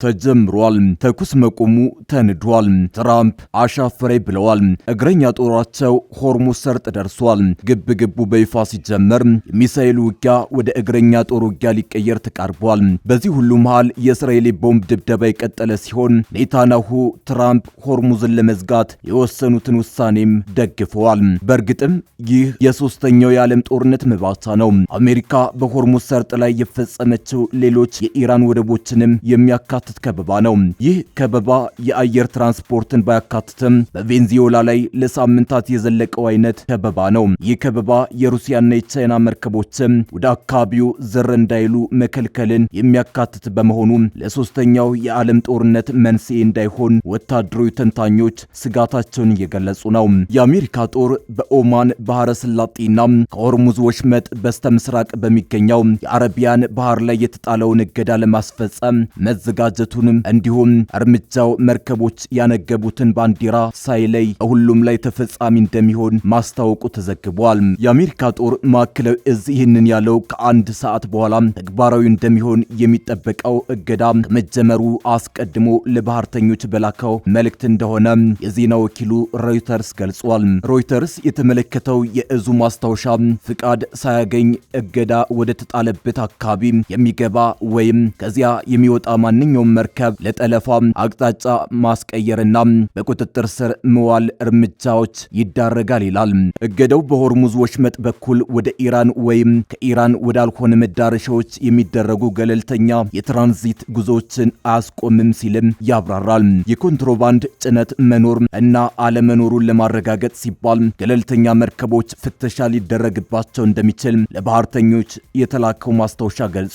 ተጀምሯል። ተኩስ መቆሙ ተንዷል። ትራምፕ አሻፈረኝ ብለዋል። እግረኛ ጦራቸው ሆርሙዝ ሰርጥ ደርሷል። ግብ በይፋ ሲጀመር የሚሳኤል ውጊያ ወደ እግረኛ ጦር ውጊያ ሊቀየር ተቃርቧል። በዚህ ሁሉ መሃል የእስራኤል ቦምብ ድብደባ የቀጠለ ሲሆን ኔታንያሁ ትራምፕ ሆርሙዝን ለመዝጋት የወሰኑትን ውሳኔም ደግፈዋል። በእርግጥም ይህ የሶስተኛው የዓለም ጦርነት መባቻ ነው። አሜሪካ በሆርሙዝ ሰርጥ ላይ የፈጸመችው ሌሎች የኢራን ወደቦችንም የሚያካትት ከበባ ነው። ይህ ከበባ የአየር ትራንስፖርትን ባያካትትም በቬንዙዌላ ላይ ለሳምንታት የዘለቀው አይነት ከበባ ነው። ይህ ከበባ የሩሲያና የቻይና መርከቦችም ወደ አካባቢው ዝር እንዳይሉ መከልከልን የሚያካትት በመሆኑ ለሶስተኛው የዓለም ጦርነት መንስኤ እንዳይሆን ወታደራዊ ተንታኞች ስጋታቸውን እየገለጹ ነው። የአሜሪካ ጦር በኦማን ባህረ ሰላጤና ከሆርሙዝ ወሽመጥ በስተምስራቅ በሚገኘው የአረቢያን ባህር ላይ የተጣለውን እገዳ ለማስፈጸም መዘጋጀቱንም እንዲሁም እርምጃው መርከቦች ያነገቡትን ባንዲራ ሳይለይ ሁሉም ላይ ተፈጻሚ እንደሚሆን ማስታወቁ ተዘግቧል። የአሜሪካ ጦር ማዕከላዊ እዝ ይህንን ያለው ከአንድ ሰዓት በኋላ ተግባራዊ እንደሚሆን የሚጠበቀው እገዳ ከመጀመሩ አስቀድሞ ለባህርተኞች በላከው መልእክት እንደሆነ የዜና ወኪሉ ሮይተርስ ገልጿል። ሮይተርስ የተመለከተው የእዙ ማስታወሻ ፍቃድ ሳያገኝ እገዳ ወደ ተጣለበት አካባቢ የሚገባ ወይም ከዚያ የሚወጣ ማንኛውም መርከብ ለጠለፋ አቅጣጫ ማስቀየርና በቁጥጥር ስር መዋል እርምጃዎች ይዳረጋል ይላል። እገዳው በሆርሙዝ ወሽመጥ በኩል ወደ ኢራን ወይም ከኢራን ወዳልሆነ መዳረሻዎች የሚደረጉ ገለልተኛ የትራንዚት ጉዞዎችን አያስቆምም ሲልም ያብራራል። የኮንትሮባንድ ጭነት መኖር እና አለመኖሩን ለማረጋገጥ ሲባል ገለልተኛ መርከቦች ፍተሻ ሊደረግባቸው እንደሚችል ለባህርተኞች የተላከው ማስታወሻ ገልጿል።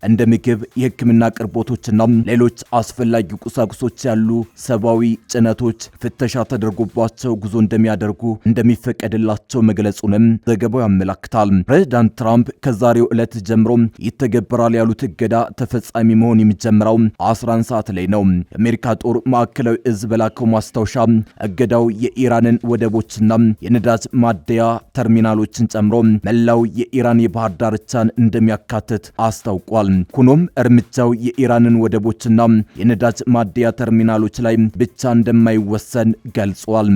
እንደ ምግብ፣ የሕክምና አቅርቦቶችና ሌሎች አስፈላጊ ቁሳቁሶች ያሉ ሰብአዊ ጭነቶች ፍተሻ ተደርጎባቸው ጉዞ እንደሚያደርጉ እንደሚፈቀድላቸው መግለጹንም ዘገባው ያመለክታል። ፕሬዝዳንት ትራምፕ ከዛሬው ዕለት ጀምሮ ይተገበራል ያሉት እገዳ ተፈጻሚ መሆን የሚጀምረው 11 ሰዓት ላይ ነው። የአሜሪካ ጦር ማዕከላዊ እዝ በላከው ማስታወሻ እገዳው የኢራንን ወደቦችና የነዳጅ ማደያ ተርሚናሎችን ጨምሮ መላው የኢራን የባህር ዳርቻን እንደሚያካትት አስታውቋል። ሆኖም እርምጃው የኢራንን ወደቦችና የነዳጅ ማደያ ተርሚናሎች ላይ ብቻ እንደማይወሰን ገልጿል።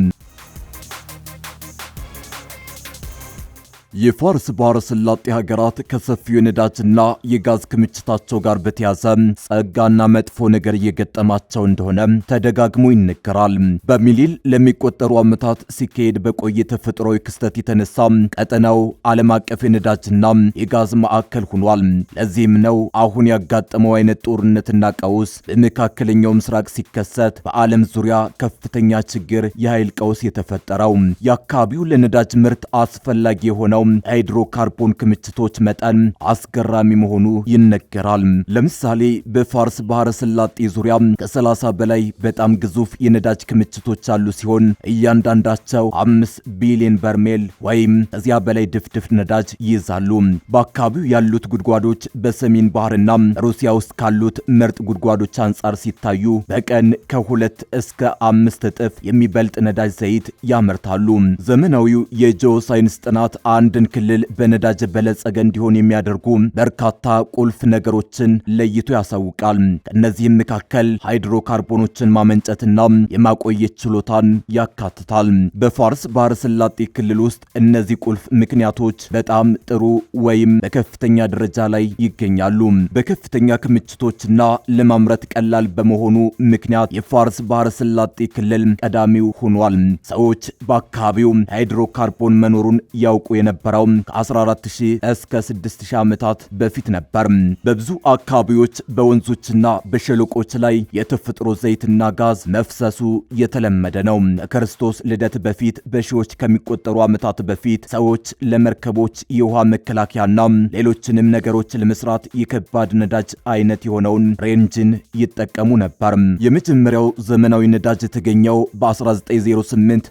የፋርስ ባህረ ሰላጤ ሀገራት ከሰፊው የነዳጅና የጋዝ ክምችታቸው ጋር በተያዘ ጸጋና መጥፎ ነገር እየገጠማቸው እንደሆነ ተደጋግሞ ይነገራል። በሚሊል ለሚቆጠሩ ዓመታት ሲካሄድ በቆየ ተፈጥሯዊ ክስተት የተነሳ ቀጠናው ዓለም አቀፍ የነዳጅና የጋዝ ማዕከል ሆኗል። ለዚህም ነው አሁን ያጋጠመው አይነት ጦርነትና ቀውስ በመካከለኛው ምስራቅ ሲከሰት በዓለም ዙሪያ ከፍተኛ ችግር፣ የኃይል ቀውስ የተፈጠረው። የአካባቢው ለነዳጅ ምርት አስፈላጊ የሆነው ሃይድሮካርቦን ክምችቶች መጠን አስገራሚ መሆኑ ይነገራል። ለምሳሌ በፋርስ ባህረ ሰላጤ ዙሪያ ከ30 በላይ በጣም ግዙፍ የነዳጅ ክምችቶች አሉ ሲሆን እያንዳንዳቸው 5 ቢሊዮን በርሜል ወይም ከዚያ በላይ ድፍድፍ ነዳጅ ይይዛሉ። በአካባቢው ያሉት ጉድጓዶች በሰሜን ባህርና ሩሲያ ውስጥ ካሉት ምርጥ ጉድጓዶች አንጻር ሲታዩ በቀን ከ2 እስከ 5 እጥፍ የሚበልጥ ነዳጅ ዘይት ያመርታሉ። ዘመናዊው የጂኦ ሳይንስ ጥናት አንድን ክልል በነዳጅ በለጸገ እንዲሆን የሚያደርጉ በርካታ ቁልፍ ነገሮችን ለይቶ ያሳውቃል። ከእነዚህም መካከል ሃይድሮካርቦኖችን ማመንጨትና የማቆየት ችሎታን ያካትታል። በፋርስ ባህረ ሰላጤ ክልል ውስጥ እነዚህ ቁልፍ ምክንያቶች በጣም ጥሩ ወይም በከፍተኛ ደረጃ ላይ ይገኛሉ። በከፍተኛ ክምችቶችና ለማምረት ቀላል በመሆኑ ምክንያት የፋርስ ባህረ ሰላጤ ክልል ቀዳሚው ሆኗል። ሰዎች በአካባቢው ሃይድሮካርቦን መኖሩን ያውቁ የነበረው ከ14000 እስከ 6000 ዓመታት በፊት ነበር። በብዙ አካባቢዎች በወንዞችና በሸለቆች ላይ የተፈጥሮ ዘይትና ጋዝ መፍሰሱ የተለመደ ነው። ከክርስቶስ ልደት በፊት በሺዎች ከሚቆጠሩ ዓመታት በፊት ሰዎች ለመርከቦች የውሃ መከላከያና ሌሎችንም ነገሮች ለመስራት የከባድ ነዳጅ አይነት የሆነውን ሬንጅን ይጠቀሙ ነበር። የመጀመሪያው ዘመናዊ ነዳጅ የተገኘው በ1908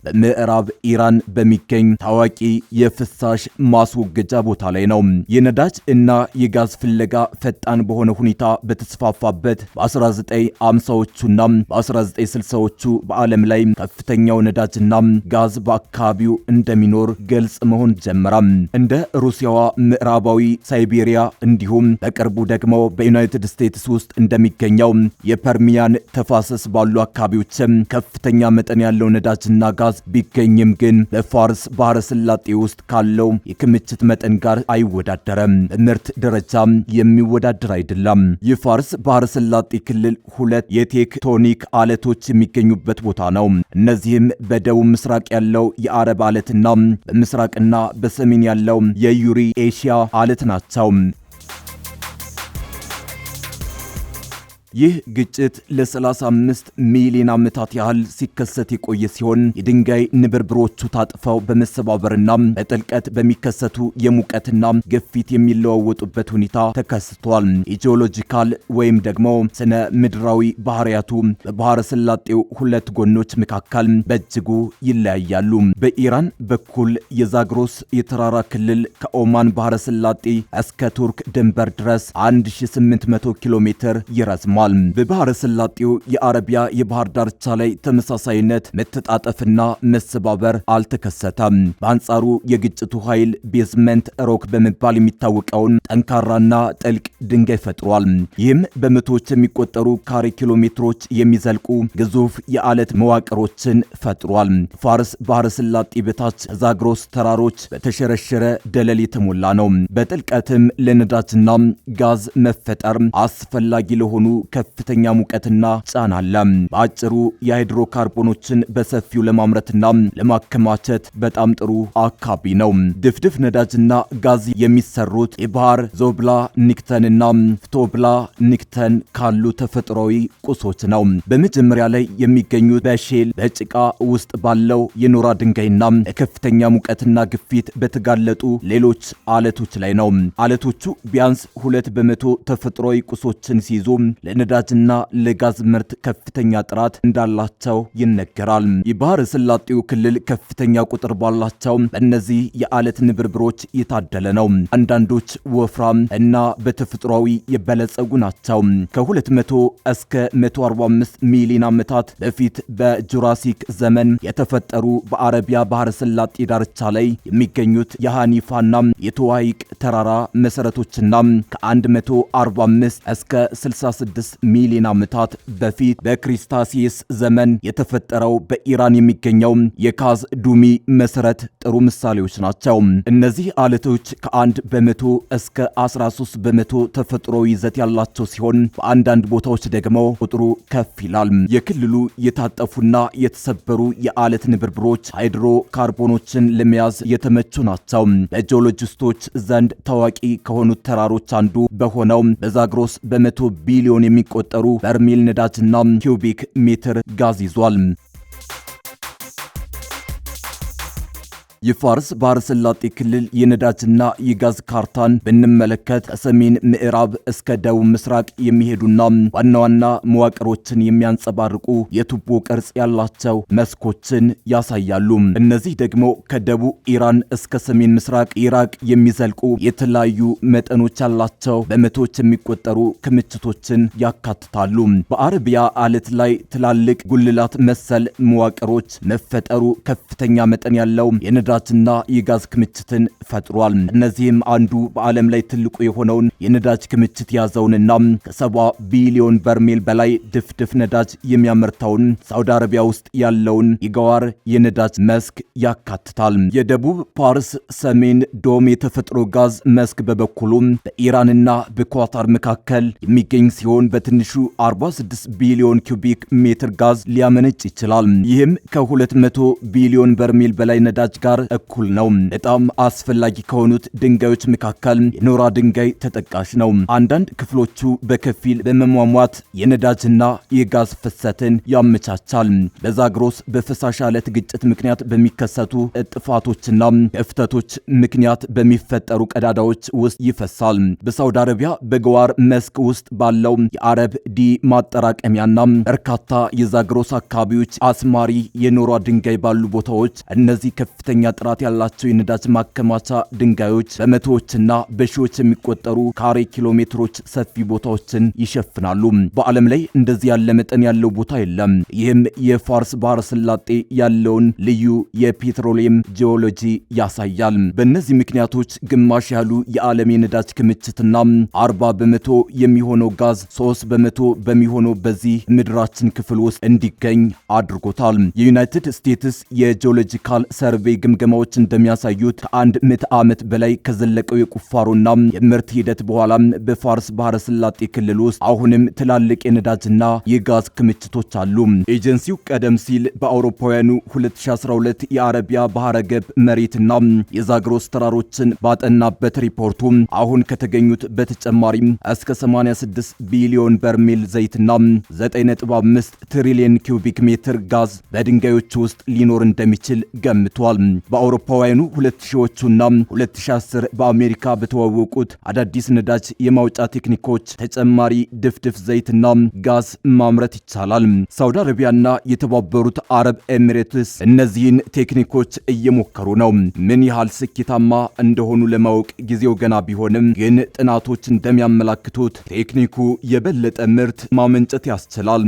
በምዕራብ ኢራን በሚገኝ ታዋቂ የፍሳሽ ቆሻሽ ማስወገጃ ቦታ ላይ ነው። የነዳጅ እና የጋዝ ፍለጋ ፈጣን በሆነ ሁኔታ በተስፋፋበት በ1950ዎቹና በ1960ዎቹ በዓለም ላይ ከፍተኛው ነዳጅና ጋዝ በአካባቢው እንደሚኖር ግልጽ መሆን ጀመረ። እንደ ሩሲያዋ ምዕራባዊ ሳይቤሪያ እንዲሁም በቅርቡ ደግሞ በዩናይትድ ስቴትስ ውስጥ እንደሚገኘው የፐርሚያን ተፋሰስ ባሉ አካባቢዎች ከፍተኛ መጠን ያለው ነዳጅና ጋዝ ቢገኝም ግን በፋርስ ባህረ ሰላጤ ውስጥ ካለው የክምችት መጠን ጋር አይወዳደርም። በምርት ደረጃ የሚወዳደር አይደለም። የፋርስ ባህረ ሰላጤ ክልል ሁለት የቴክቶኒክ አለቶች የሚገኙበት ቦታ ነው። እነዚህም በደቡብ ምስራቅ ያለው የአረብ አለትና በምስራቅና በሰሜን ያለው የዩሪ ኤሽያ አለት ናቸው። ይህ ግጭት ለ35 ሚሊዮን ዓመታት ያህል ሲከሰት የቆየ ሲሆን የድንጋይ ንብርብሮቹ ታጥፈው በመሰባበርና በጥልቀት በሚከሰቱ የሙቀትና ግፊት የሚለዋወጡበት ሁኔታ ተከስቷል። የጂኦሎጂካል ወይም ደግሞ ስነ ምድራዊ ባህሪያቱ በባህረ ሰላጤው ሁለት ጎኖች መካከል በእጅጉ ይለያያሉ። በኢራን በኩል የዛግሮስ የተራራ ክልል ከኦማን ባህረ ሰላጤ እስከ ቱርክ ድንበር ድረስ 1800 ኪሎ ሜትር ይረዝማል። በባህረ ሰላጤው የአረቢያ የባህር ዳርቻ ላይ ተመሳሳይነት፣ መተጣጠፍና መሰባበር አልተከሰተም። በአንጻሩ የግጭቱ ኃይል ቤዝመንት ሮክ በመባል የሚታወቀውን ጠንካራና ጥልቅ ድንጋይ ፈጥሯል። ይህም በመቶዎች የሚቆጠሩ ካሬ ኪሎ ሜትሮች የሚዘልቁ ግዙፍ የአለት መዋቅሮችን ፈጥሯል። ፋርስ ባህረ ሰላጤ በታች ዛግሮስ ተራሮች በተሸረሸረ ደለል የተሞላ ነው። በጥልቀትም ለነዳጅና ጋዝ መፈጠር አስፈላጊ ለሆኑ ከፍተኛ ሙቀትና ጫና አለ። በአጭሩ የሃይድሮካርቦኖችን በሰፊው ለማምረትና ለማከማቸት በጣም ጥሩ አካባቢ ነው። ድፍድፍ ነዳጅና ጋዝ የሚሰሩት የባህር ዞብላ ኒክተንና ፍቶብላ ኒክተን ካሉ ተፈጥሯዊ ቁሶች ነው። በመጀመሪያ ላይ የሚገኙት በሼል በጭቃ ውስጥ ባለው የኖራ ድንጋይና ለከፍተኛ ሙቀትና ግፊት በተጋለጡ ሌሎች አለቶች ላይ ነው። አለቶቹ ቢያንስ 2% ተፈጥሯዊ ቁሶችን ሲይዙ ለነዳጅና ለጋዝ ምርት ከፍተኛ ጥራት እንዳላቸው ይነገራል። የባህረ ሰላጤው ክልል ከፍተኛ ቁጥር ባላቸው በእነዚህ የአለት ንብርብሮች የታደለ ነው። አንዳንዶች ወፍራም እና በተፈጥሯዊ የበለጸጉ ናቸው። ከ200 እስከ 145 ሚሊዮን ዓመታት በፊት በጁራሲክ ዘመን የተፈጠሩ በአረቢያ ባህረ ሰላጤ ዳርቻ ላይ የሚገኙት የሃኒፋና የተዋይቅ ተራራ መሰረቶችና ከ145 እስከ 66 ሚሊዮን ዓመታት በፊት በክሪስታሲየስ ዘመን የተፈጠረው በኢራን የሚገኘው የካዝ ዱሚ መሰረት ጥሩ ምሳሌዎች ናቸው። እነዚህ አለቶች ከ1% እስከ 13% ተፈጥሯዊ ይዘት ያላቸው ሲሆን በአንዳንድ ቦታዎች ደግሞ ቁጥሩ ከፍ ይላል። የክልሉ የታጠፉና የተሰበሩ የአለት ንብርብሮች ሃይድሮ ካርቦኖችን ለመያዝ የተመቹ ናቸው። በጂኦሎጂስቶች ዘንድ ታዋቂ ከሆኑት ተራሮች አንዱ በሆነው በዛግሮስ በመቶ ቢሊዮን የሚቆጠሩ በርሜል ነዳጅና ኪዩቢክ ሜትር ጋዝ ይዟል። የፋርስ ባህረ ሰላጤ ክልል የነዳጅና የጋዝ ካርታን ብንመለከት ከሰሜን ምዕራብ እስከ ደቡብ ምስራቅ የሚሄዱና ዋና ዋና መዋቅሮችን የሚያንጸባርቁ የቱቦ ቅርጽ ያላቸው መስኮችን ያሳያሉ። እነዚህ ደግሞ ከደቡብ ኢራን እስከ ሰሜን ምስራቅ ኢራቅ የሚዘልቁ የተለያዩ መጠኖች ያላቸው በመቶዎች የሚቆጠሩ ክምችቶችን ያካትታሉ። በአረቢያ አለት ላይ ትላልቅ ጉልላት መሰል መዋቅሮች መፈጠሩ ከፍተኛ መጠን ያለው የነዳጅና የጋዝ ክምችትን ፈጥሯል። እነዚህም አንዱ በዓለም ላይ ትልቁ የሆነውን የነዳጅ ክምችት ያዘውንና ከ70 ቢሊዮን በርሜል በላይ ድፍድፍ ነዳጅ የሚያመርተውን ሳውዲ አረቢያ ውስጥ ያለውን የጋዋር የነዳጅ መስክ ያካትታል። የደቡብ ፓርስ ሰሜን ዶም የተፈጥሮ ጋዝ መስክ በበኩሉ በኢራንና በኳታር መካከል የሚገኝ ሲሆን በትንሹ 46 ቢሊዮን ኪዩቢክ ሜትር ጋዝ ሊያመነጭ ይችላል። ይህም ከ200 ቢሊዮን በርሜል በላይ ነዳጅ ጋር እኩል ነው። በጣም አስፈላጊ ከሆኑት ድንጋዮች መካከል የኖራ ድንጋይ ተጠቃሽ ነው። አንዳንድ ክፍሎቹ በከፊል በመሟሟት የነዳጅና የጋዝ ፍሰትን ያመቻቻል። በዛግሮስ በፈሳሽ አለት ግጭት ምክንያት በሚከሰቱ ጥፋቶችና ክፍተቶች ምክንያት በሚፈጠሩ ቀዳዳዎች ውስጥ ይፈሳል። በሳውዲ አረቢያ በገዋር መስክ ውስጥ ባለው የአረብ ዲ ማጠራቀሚያና በርካታ የዛግሮስ አካባቢዎች አስማሪ የኖራ ድንጋይ ባሉ ቦታዎች እነዚህ ከፍተኛ ጥራት ያላቸው የነዳጅ ማከማቻ ድንጋዮች በመቶዎችና በሺዎች የሚቆጠሩ ካሬ ኪሎ ሜትሮች ሰፊ ቦታዎችን ይሸፍናሉ። በዓለም ላይ እንደዚህ ያለ መጠን ያለው ቦታ የለም። ይህም የፋርስ ባህረ ሰላጤ ያለውን ልዩ የፔትሮሊየም ጂኦሎጂ ያሳያል። በእነዚህ ምክንያቶች ግማሽ ያሉ የዓለም የነዳጅ ክምችትና 40 በመቶ የሚሆነው ጋዝ 3 በመቶ በሚሆነው በዚህ ምድራችን ክፍል ውስጥ እንዲገኝ አድርጎታል። የዩናይትድ ስቴትስ የጂኦሎጂካል ሰርቬይ ግምገማዎች እንደሚያሳዩት ከአንድ ምዕተ ዓመት በላይ ከዘለቀው የቁፋሮና የምርት ሂደት በኋላ በፋርስ ባህረ ሰላጤ ክልል ውስጥ አሁንም ትላልቅ የነዳጅና የጋዝ ክምችቶች አሉ። ኤጀንሲው ቀደም ሲል በአውሮፓውያኑ 2012 የአረቢያ ባህረ ገብ መሬትና የዛግሮስ ተራሮችን ባጠናበት ሪፖርቱ አሁን ከተገኙት በተጨማሪም እስከ 86 ቢሊዮን በርሜል ዘይትና 9.5 ትሪሊየን ኪዩቢክ ሜትር ጋዝ በድንጋዮች ውስጥ ሊኖር እንደሚችል ገምቷል። በአውሮፓውያኑ 2000ዎቹና 2010 በአሜሪካ በተዋወቁት አዳዲስ ነዳጅ የማውጫ ቴክኒኮች ተጨማሪ ድፍድፍ ዘይትና ጋዝ ማምረት ይቻላል። ሳውዲ አረቢያና የተባበሩት አረብ ኤሚሬትስ እነዚህን ቴክኒኮች እየሞከሩ ነው። ምን ያህል ስኬታማ እንደሆኑ ለማወቅ ጊዜው ገና ቢሆንም ግን ጥናቶች እንደሚያመላክቱት ቴክኒኩ የበለጠ ምርት ማመንጨት ያስችላል።